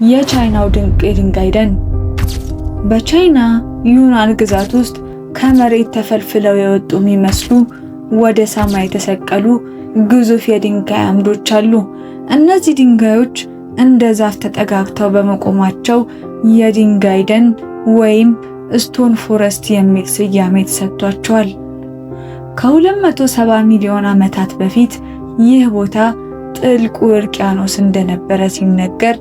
የቻይናው ድንቅ የድንጋይ ደን። በቻይና ዩናን ግዛት ውስጥ ከመሬት ተፈልፍለው የወጡ የሚመስሉ ወደ ሰማይ የተሰቀሉ ግዙፍ የድንጋይ አምዶች አሉ። እነዚህ ድንጋዮች እንደ ዛፍ ተጠጋግተው በመቆማቸው የድንጋይ ደን ወይም ስቶን ፎረስት የሚል ስያሜ ተሰጥቷቸዋል። ከ270 ሚሊዮን ዓመታት በፊት ይህ ቦታ ጥልቁ ውቅያኖስ እንደነበረ ሲነገር፣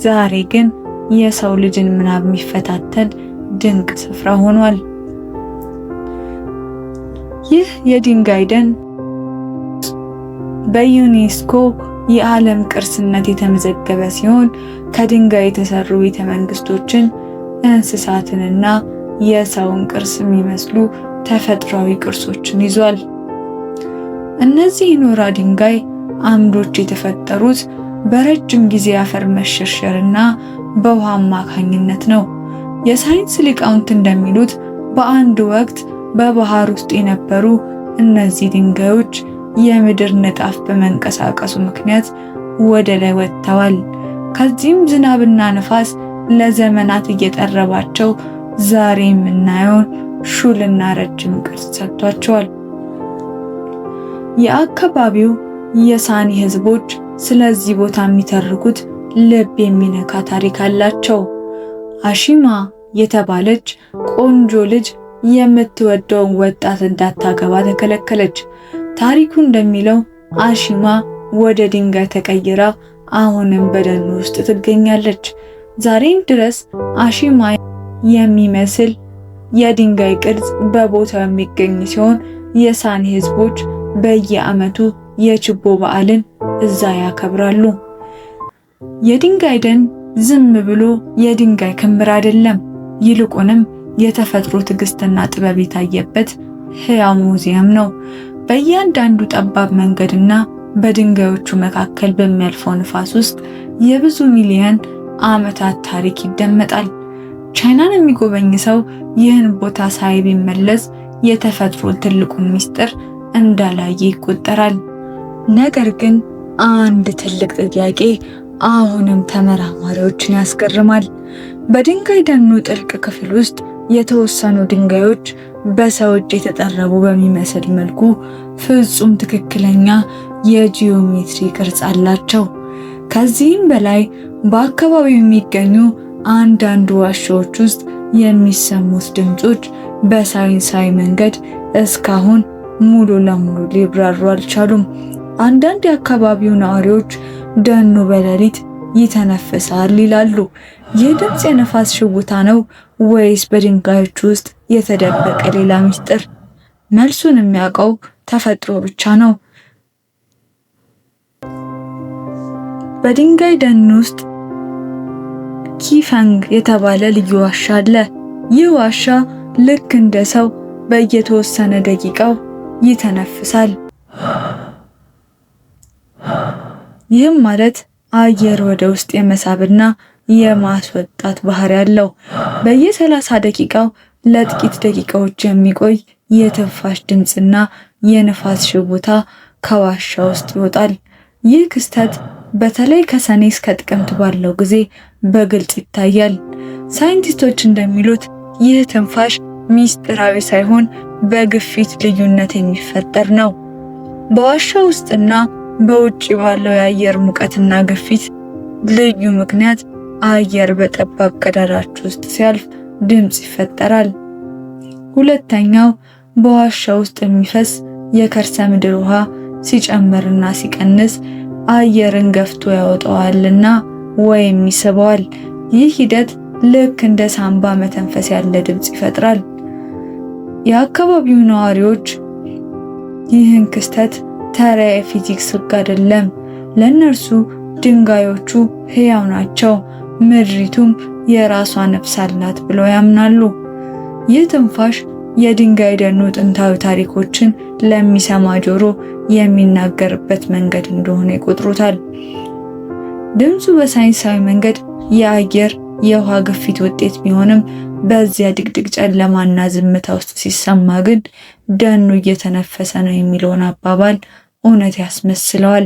ዛሬ ግን የሰው ልጅን ምናብ የሚፈታተን ድንቅ ስፍራ ሆኗል። ይህ የድንጋይ ደን በዩኔስኮ የዓለም ቅርስነት የተመዘገበ ሲሆን ከድንጋይ የተሰሩ ቤተ መንግስቶችን፣ እንስሳትንና የሰውን ቅርስ የሚመስሉ ተፈጥሯዊ ቅርሶችን ይዟል። እነዚህ ኖራ ድንጋይ አምዶች የተፈጠሩት በረጅም ጊዜ አፈር መሸርሸርና በውሃ አማካኝነት ነው። የሳይንስ ሊቃውንት እንደሚሉት በአንድ ወቅት በባህር ውስጥ የነበሩ እነዚህ ድንጋዮች የምድር ንጣፍ በመንቀሳቀሱ ምክንያት ወደ ላይ ወጥተዋል። ከዚህም ዝናብና ንፋስ ለዘመናት እየጠረባቸው ዛሬ የምናየውን ሹልና ረጅም ቅርጽ ሰጥቷቸዋል። የአካባቢው የሳኒ ህዝቦች ስለዚህ ቦታ የሚተርኩት ልብ የሚነካ ታሪክ አላቸው። አሺማ የተባለች ቆንጆ ልጅ የምትወደውን ወጣት እንዳታገባ ተከለከለች። ታሪኩ እንደሚለው አሺማ ወደ ድንጋይ ተቀይራ አሁንም በደኑ ውስጥ ትገኛለች። ዛሬም ድረስ አሺማ የሚመስል የድንጋይ ቅርጽ በቦታው የሚገኝ ሲሆን የሳኒ ህዝቦች በየዓመቱ የችቦ በዓልን እዛ ያከብራሉ። የድንጋይ ደን ዝም ብሎ የድንጋይ ክምር አይደለም፣ ይልቁንም የተፈጥሮ ትዕግስትና ጥበብ የታየበት ሕያው ሙዚየም ነው። በእያንዳንዱ ጠባብ መንገድና በድንጋዮቹ መካከል በሚያልፈው ንፋስ ውስጥ የብዙ ሚሊዮን ዓመታት ታሪክ ይደመጣል። ቻይናን የሚጎበኝ ሰው ይህን ቦታ ሳይ ቢመለስ የተፈጥሮን ትልቁን ምስጢር እንዳላየ ይቆጠራል። ነገር ግን አንድ ትልቅ ጥያቄ አሁንም ተመራማሪዎችን ያስገርማል። በድንጋይ ደኑ ጥልቅ ክፍል ውስጥ የተወሰኑ ድንጋዮች በሰው እጅ የተጠረቡ በሚመስል መልኩ ፍጹም ትክክለኛ የጂኦሜትሪ ቅርጽ አላቸው። ከዚህም በላይ በአካባቢው የሚገኙ አንዳንድ ዋሻዎች ውስጥ የሚሰሙት ድምጾች በሳይንሳዊ መንገድ እስካሁን ሙሉ ለሙሉ ሊብራሩ አልቻሉም። አንዳንድ የአካባቢው ነዋሪዎች ደኑ በሌሊት ይተነፍሳል ይላሉ። ይህ ድምፅ የነፋስ ሽውታ ነው ወይስ በድንጋዮች ውስጥ የተደበቀ ሌላ ምስጢር? መልሱን የሚያውቀው ተፈጥሮ ብቻ ነው። በድንጋይ ደን ውስጥ ኪፈንግ የተባለ ልዩ ዋሻ አለ። ይህ ዋሻ ልክ እንደ ሰው በየተወሰነ ደቂቃው ይተነፍሳል። ይህም ማለት አየር ወደ ውስጥ የመሳብና የማስወጣት ባህሪ ያለው። በየ30 ደቂቃው ለጥቂት ደቂቃዎች የሚቆይ የትንፋሽ ድምፅና የንፋስ ሽውታ ከዋሻ ውስጥ ይወጣል። ይህ ክስተት በተለይ ከሰኔ እስከ ጥቅምት ባለው ጊዜ በግልጽ ይታያል። ሳይንቲስቶች እንደሚሉት ይህ ትንፋሽ ሚስጥራዊ ሳይሆን በግፊት ልዩነት የሚፈጠር ነው። በዋሻ ውስጥና በውጭ ባለው የአየር ሙቀትና ግፊት ልዩ ምክንያት አየር በጠባብ ቀዳዳዎች ውስጥ ሲያልፍ ድምፅ ይፈጠራል። ሁለተኛው በዋሻ ውስጥ የሚፈስ የከርሰ ምድር ውሃ ሲጨምርና ሲቀንስ አየርን ገፍቶ ያወጣዋልና ወይም ይስበዋል። ይህ ሂደት ልክ እንደ ሳምባ መተንፈስ ያለ ድምፅ ይፈጥራል። የአካባቢው ነዋሪዎች ይህን ክስተት ተራ የፊዚክስ ሕግ አይደለም፣ ለእነርሱ ድንጋዮቹ ሕያው ናቸው፣ ምድሪቱም የራሷ ነፍስ አላት ብለው ያምናሉ። ይህ ትንፋሽ የድንጋይ ደኑ ጥንታዊ ታሪኮችን ለሚሰማ ጆሮ የሚናገርበት መንገድ እንደሆነ ይቆጥሩታል። ድምፁ በሳይንሳዊ መንገድ የአየር የውሃ ግፊት ውጤት ቢሆንም በዚያ ድቅድቅ ጨለማና ዝምታ ውስጥ ሲሰማ ግን ደኑ እየተነፈሰ ነው የሚለውን አባባል እውነት ያስመስለዋል።